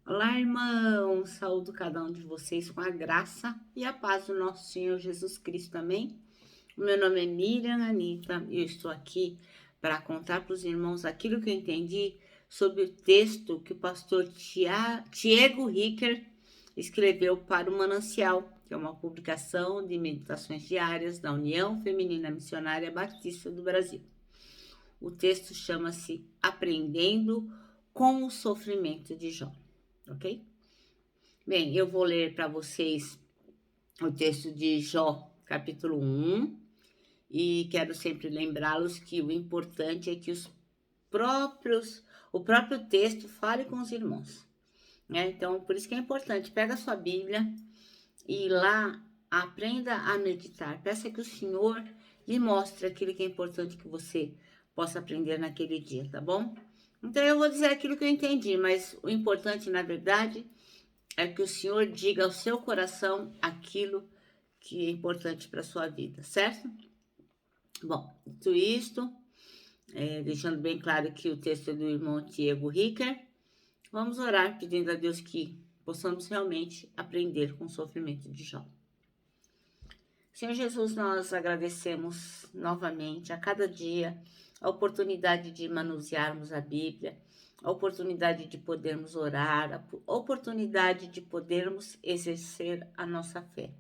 Olá, irmãos! Saúdo cada um de vocês com a graça e a paz do nosso Senhor Jesus Cristo, amém? O meu nome é Miriam Anita e eu estou aqui para contar para os irmãos aquilo que eu entendi sobre o texto que o pastor Tiago Ricker escreveu para o Manancial, que é uma publicação de meditações diárias da União Feminina Missionária Batista do Brasil. O texto chama-se Aprendendo com o Sofrimento de Jó. Ok? Bem, eu vou ler para vocês o texto de Jó, capítulo 1, e quero sempre lembrá-los que o importante é que o próprio texto fale com os irmãos, né? Então, por isso que é importante, pega a sua Bíblia e lá aprenda a meditar. Peça que o Senhor lhe mostre aquilo que é importante que você possa aprender naquele dia, tá bom? Então, eu vou dizer aquilo que eu entendi, mas o importante, na verdade, é que o Senhor diga ao seu coração aquilo que é importante para a sua vida, certo? Bom, dito isto, deixando bem claro que o texto é do irmão Tiago Ricker, vamos orar pedindo a Deus que possamos realmente aprender com o sofrimento de Jó. Senhor Jesus, nós agradecemos novamente a cada dia a oportunidade de manusearmos a Bíblia, a oportunidade de podermos orar, a oportunidade de podermos exercer a nossa fé.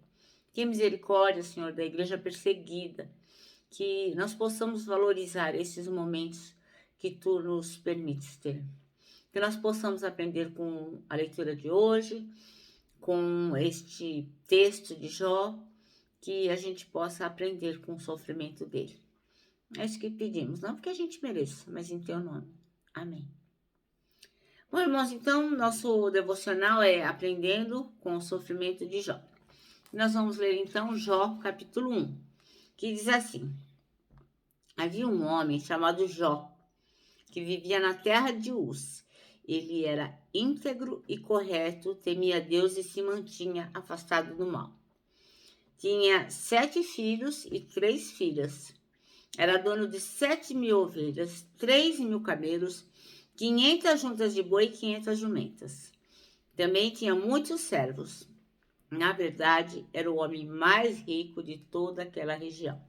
Que misericórdia, Senhor, da igreja perseguida, que nós possamos valorizar esses momentos que Tu nos permites ter. Que nós possamos aprender com a leitura de hoje, com este texto de Jó, que a gente possa aprender com o sofrimento dele. É isso que pedimos, não porque a gente mereça, mas em Teu nome. Amém. Bom, irmãos, então, nosso devocional é Aprendendo com o Sofrimento de Jó. Nós vamos ler, então, Jó, capítulo 1, que diz assim: Havia um homem chamado Jó, que vivia na terra de Uz. Ele era íntegro e correto, temia Deus e se mantinha afastado do mal. Tinha 7 filhos e 3 filhas. Era dono de 7.000 ovelhas, 3.000 camelos, 500 juntas de boi e 500 jumentas. Também tinha muitos servos. Na verdade, era o homem mais rico de toda aquela região.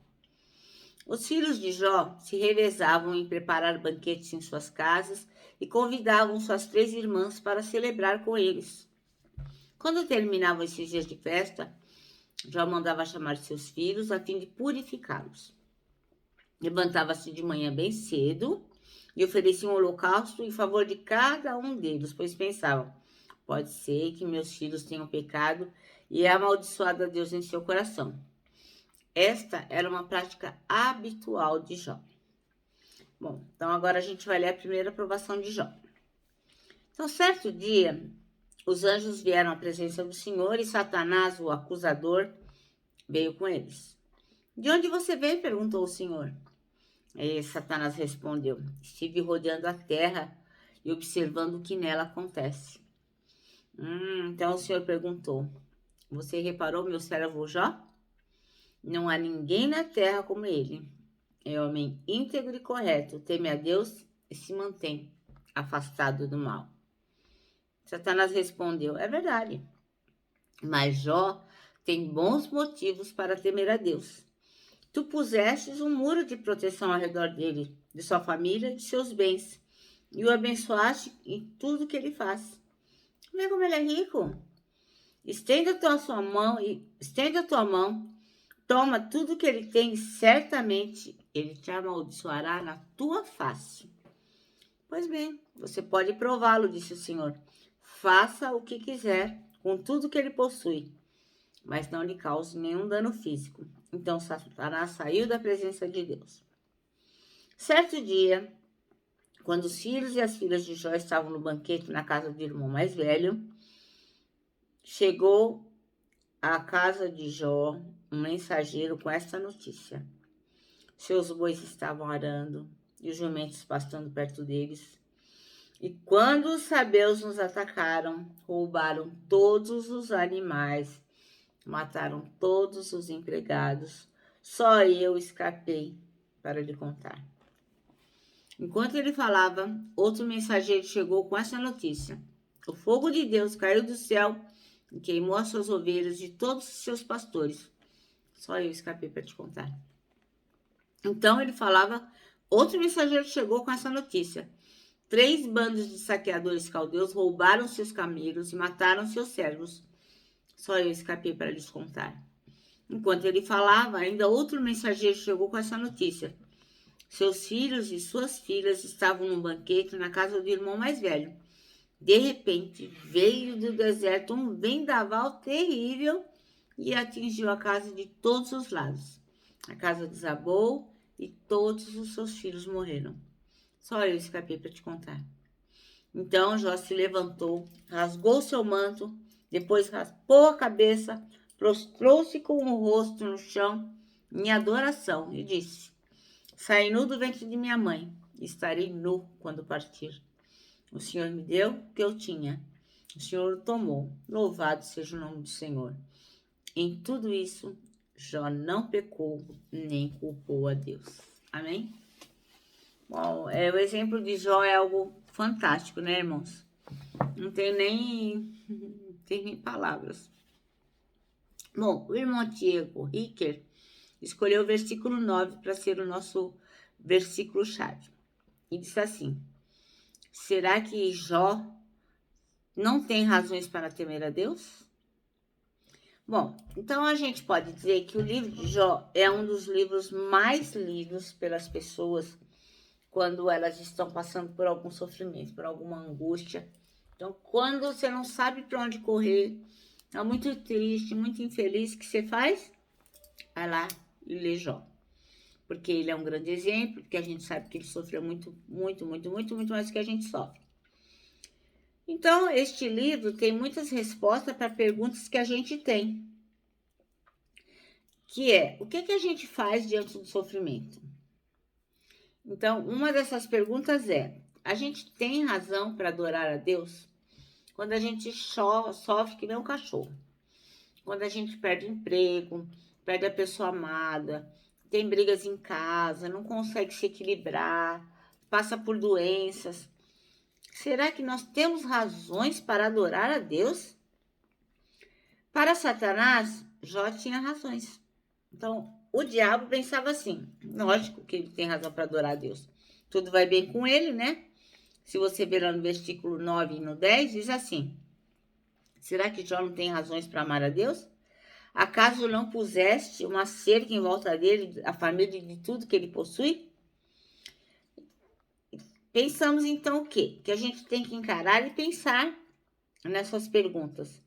Os filhos de Jó se revezavam em preparar banquetes em suas casas e convidavam suas 3 irmãs para celebrar com eles. Quando terminavam esses dias de festa, Jó mandava chamar seus filhos a fim de purificá-los. Levantava-se de manhã bem cedo e oferecia um holocausto em favor de cada um deles, pois pensavam: pode ser que meus filhos tenham pecado e amaldiçoado a Deus em seu coração. Esta era uma prática habitual de Jó. Bom, então agora a gente vai ler a primeira provação de Jó. Então, certo dia, os anjos vieram à presença do Senhor e Satanás, o acusador, veio com eles. De onde você veio? Perguntou o Senhor. E Satanás respondeu: estive rodeando a terra e observando o que nela acontece. Então o Senhor perguntou: você reparou meu servo Jó? Não há ninguém na terra como ele. É homem íntegro e correto, teme a Deus e se mantém afastado do mal. Satanás respondeu: é verdade, mas Jó tem bons motivos para temer a Deus. Tu pusestes um muro de proteção ao redor dele, de sua família e de seus bens, e o abençoaste em tudo que ele faz. Vê como ele é rico. Estenda a tua mão, toma tudo que ele tem, e certamente ele te amaldiçoará na tua face. Pois bem, você pode prová-lo, disse o Senhor. Faça o que quiser com tudo que ele possui, mas não lhe cause nenhum dano físico. Então Satanás saiu da presença de Deus. Certo dia, quando os filhos e as filhas de Jó estavam no banquete na casa do irmão mais velho, chegou à casa de Jó um mensageiro com esta notícia: seus bois estavam arando e os jumentos pastando perto deles. E quando os sabeus nos atacaram, roubaram todos os animais, mataram todos os empregados. Só eu escapei para lhe contar. Enquanto ele falava, outro mensageiro chegou com essa notícia: O fogo de Deus caiu do céu e queimou as suas ovelhas e todos os seus pastores. Só eu escapei para te contar. Então ele falava, outro mensageiro chegou com essa notícia. 3 bandos de saqueadores caldeus roubaram seus camelos e mataram seus servos. Só eu escapei para lhes contar. Enquanto ele falava, ainda outro mensageiro chegou com essa notícia. Seus filhos e suas filhas estavam num banquete na casa do irmão mais velho. De repente, veio do deserto um vendaval terrível e atingiu a casa de todos os lados. A casa desabou e todos os seus filhos morreram. Só eu escapei para te contar. Então Jó se levantou, rasgou seu manto, depois raspou a cabeça, prostrou-se com o rosto no chão em adoração e disse: Saí nu do ventre de minha mãe, estarei nu quando partir. O Senhor me deu o que eu tinha, o Senhor o tomou. Louvado seja o nome do Senhor. Em tudo isso, Jó não pecou nem culpou a Deus. Amém? Bom, o exemplo de Jó é algo fantástico, né, irmãos? Não tenho nem palavras. Bom, o irmão Diego Ricker escolheu o versículo 9 para ser o nosso versículo-chave. E disse assim: será que Jó não tem razões para temer a Deus? Bom, então a gente pode dizer que o livro de Jó é um dos livros mais lidos pelas pessoas quando elas estão passando por algum sofrimento, por alguma angústia. Então, quando você não sabe para onde correr, está muito triste, muito infeliz, o que você faz? Vai lá e lê Jó. Porque ele é um grande exemplo, porque a gente sabe que ele sofreu muito mais do que a gente sofre. Então, este livro tem muitas respostas para perguntas que a gente tem. Que é, o que a gente faz diante do sofrimento? Então, uma dessas perguntas é, a gente tem razão para adorar a Deus? Quando a gente sofre que nem um cachorro. Quando a gente perde emprego, perde a pessoa amada, tem brigas em casa, não consegue se equilibrar, passa por doenças. Será que nós temos razões para adorar a Deus? Para Satanás, Jó tinha razões. Então, o diabo pensava assim, lógico que ele tem razão para adorar a Deus. Tudo vai bem com ele, né? Se você ver lá no versículo 9 e no 10, diz assim: será que Jó não tem razões para amar a Deus? Acaso não puseste uma cerca em volta dele, a família de tudo que ele possui? Pensamos então o quê? Que a gente tem que encarar e pensar nessas perguntas.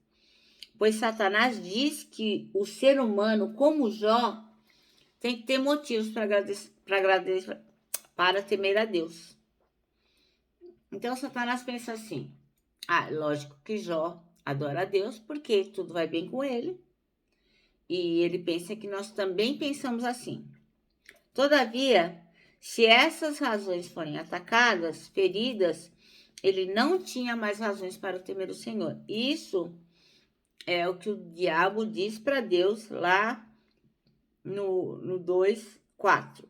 Pois Satanás diz que o ser humano, como Jó, tem que ter motivos para temer a Deus. Então Satanás pensa assim: lógico que Jó adora a Deus porque tudo vai bem com ele. E ele pensa que nós também pensamos assim. Todavia, se essas razões forem atacadas, feridas, ele não tinha mais razões para temer o Senhor. Isso é o que o diabo diz para Deus lá no 2:4.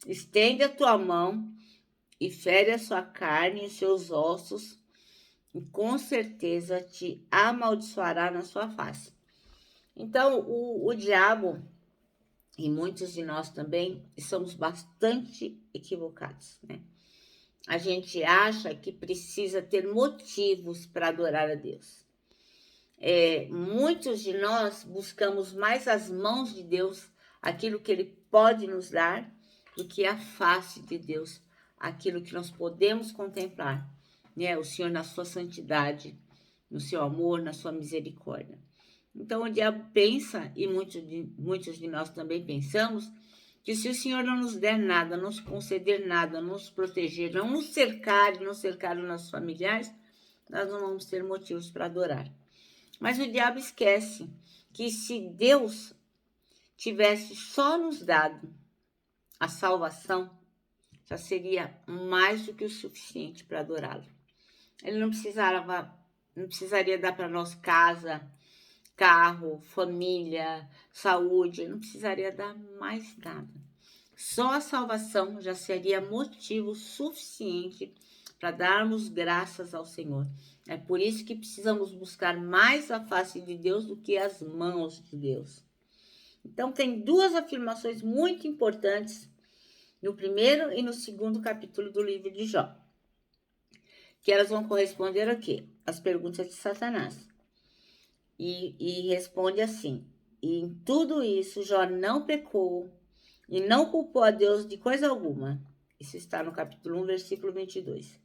Estende a tua mão e fere a sua carne e os seus ossos, e com certeza te amaldiçoará na sua face. Então, o diabo, e muitos de nós também, somos bastante equivocados, né? A gente acha que precisa ter motivos para adorar a Deus. Muitos de nós buscamos mais as mãos de Deus, aquilo que Ele pode nos dar, do que a face de Deus, aquilo que nós podemos contemplar, né? O Senhor na sua santidade, no seu amor, na sua misericórdia. Então o diabo pensa, e muitos de nós também pensamos, que se o Senhor não nos der nada, não nos conceder nada, não nos proteger, não nos cercar os nossos familiares, nós não vamos ter motivos para adorar. Mas o diabo esquece que se Deus tivesse só nos dado a salvação, já seria mais do que o suficiente para adorá-lo. Ele não precisaria dar para nós casa, carro, família, saúde, não precisaria dar mais nada. Só a salvação já seria motivo suficiente para darmos graças ao Senhor. É por isso que precisamos buscar mais a face de Deus do que as mãos de Deus. Então, tem duas afirmações muito importantes no primeiro e no segundo capítulo do livro de Jó, que elas vão corresponder a quê? As perguntas de Satanás. E responde assim: e em tudo isso Jó não pecou e não culpou a Deus de coisa alguma. Isso está no capítulo 1, versículo 22.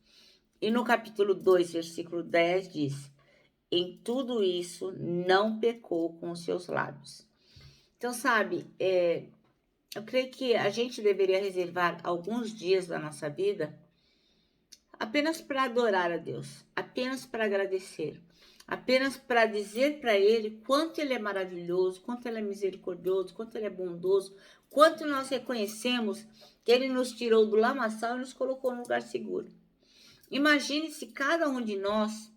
E no capítulo 2, versículo 10, diz: em tudo isso não pecou com os seus lábios. Então, sabe, eu creio que a gente deveria reservar alguns dias da nossa vida apenas para adorar a Deus, apenas para agradecer, apenas para dizer para Ele quanto Ele é maravilhoso, quanto Ele é misericordioso, quanto Ele é bondoso, quanto nós reconhecemos que Ele nos tirou do lamaçal e nos colocou num lugar seguro. Imagine se cada um de nós,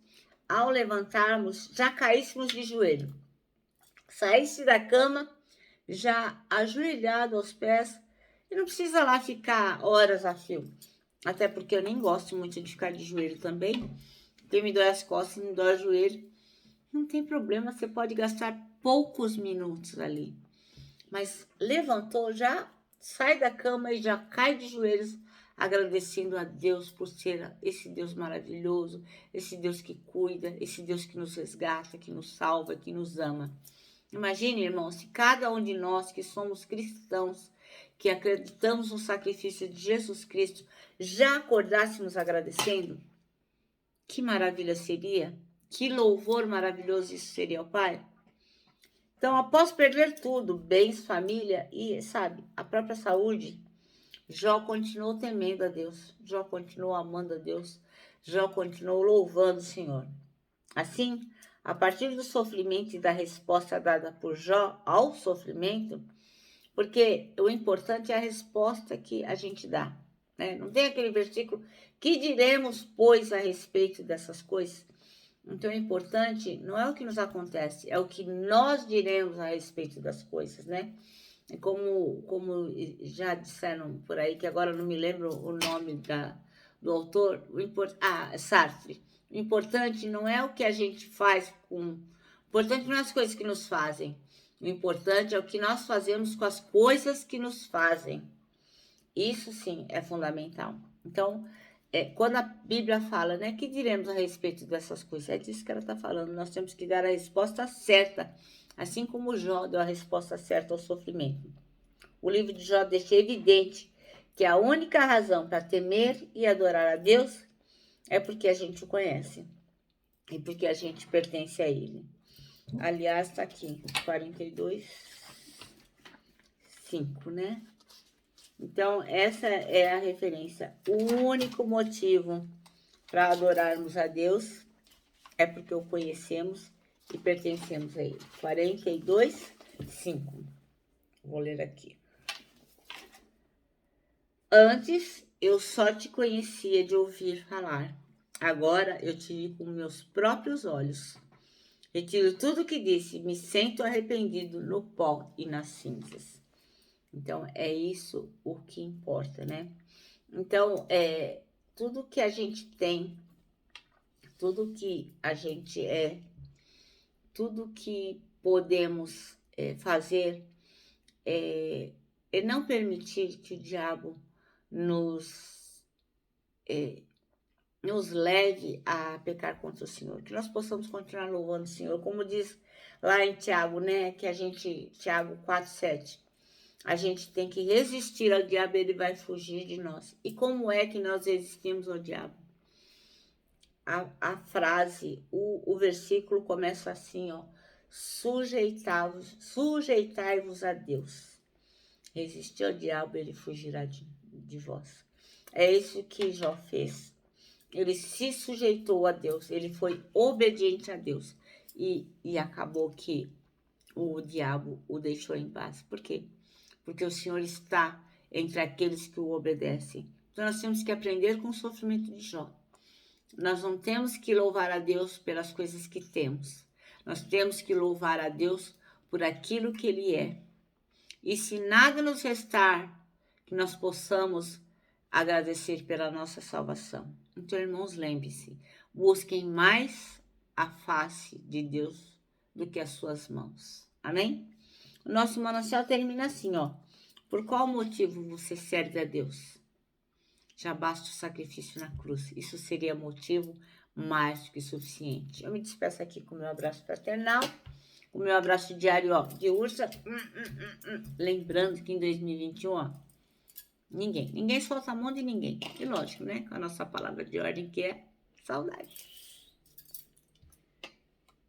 ao levantarmos, já caíssemos de joelho, saísse da cama já ajoelhado aos pés, e não precisa lá ficar horas a fio. Até porque eu nem gosto muito de ficar de joelho também. Porque me dói as costas, me dói o joelho. Não tem problema, você pode gastar poucos minutos ali. Mas levantou, já sai da cama e já cai de joelhos, agradecendo a Deus por ser esse Deus maravilhoso, esse Deus que cuida, esse Deus que nos resgata, que nos salva, que nos ama. Imagine, irmãos, se cada um de nós que somos cristãos, que acreditamos no sacrifício de Jesus Cristo, já acordássemos agradecendo, que maravilha seria, que louvor maravilhoso isso seria ao Pai. Então, após perder tudo, bens, família e, sabe, a própria saúde, Jó continuou temendo a Deus, Jó continuou amando a Deus, Jó continuou louvando o Senhor. Assim, a partir do sofrimento e da resposta dada por Jó ao sofrimento, porque o importante é a resposta que a gente dá, né? Não tem aquele versículo, que diremos, pois, a respeito dessas coisas? Então, o importante não é o que nos acontece, é o que nós diremos a respeito das coisas, né? Como já disseram por aí, que agora não me lembro o nome do autor, Sartre. O importante não é o que a gente faz o importante não é as coisas que nos fazem. O importante é o que nós fazemos com as coisas que nos fazem. Isso sim é fundamental. Então, quando a Bíblia fala, né, que diremos a respeito dessas coisas? É disso que ela está falando. Nós temos que dar a resposta certa, assim como Jó deu a resposta certa ao sofrimento. O livro de Jó deixa evidente que a única razão para temer e adorar a Deus é porque a gente o conhece e porque a gente pertence a Ele. Aliás, está aqui, 42, 5, né? Então, essa é a referência. O único motivo para adorarmos a Deus é porque o conhecemos e pertencemos a Ele. 42, 5. Vou ler aqui. Antes, eu só te conhecia de ouvir falar. Agora, eu te vi com meus próprios olhos. Retiro tudo o que disse, me sinto arrependido no pó e nas cinzas. Então, é isso o que importa, né? Então, tudo que a gente tem, tudo que a gente é, tudo que podemos fazer é não permitir que o diabo nos leve a pecar contra o Senhor, que nós possamos continuar louvando o Senhor, como diz lá em Tiago, né, Tiago 4:7, a gente tem que resistir ao diabo, ele vai fugir de nós. E como é que nós resistimos ao diabo? A frase, o versículo começa assim, ó, sujeitai-vos a Deus. Resistir ao diabo, ele fugirá de vós. É isso que Jó fez. Ele se sujeitou a Deus, ele foi obediente a Deus. E acabou que o diabo o deixou em paz. Por quê? Porque o Senhor está entre aqueles que o obedecem. Então, nós temos que aprender com o sofrimento de Jó. Nós não temos que louvar a Deus pelas coisas que temos. Nós temos que louvar a Deus por aquilo que Ele é. E se nada nos restar, que nós possamos agradecer pela nossa salvação. Então, irmãos, lembre-se, Busquem mais a face de Deus do que as suas mãos. Amém? O nosso manancial termina assim, ó. Por qual motivo você serve a Deus? Já basta o sacrifício na cruz. Isso seria motivo mais do que suficiente. Eu me despeço aqui com o meu abraço fraternal, o meu abraço diário, ó, de ursa. Lembrando que em 2021, ó, ninguém solta a mão de ninguém. E lógico, né? Com a nossa palavra de ordem que é saudade.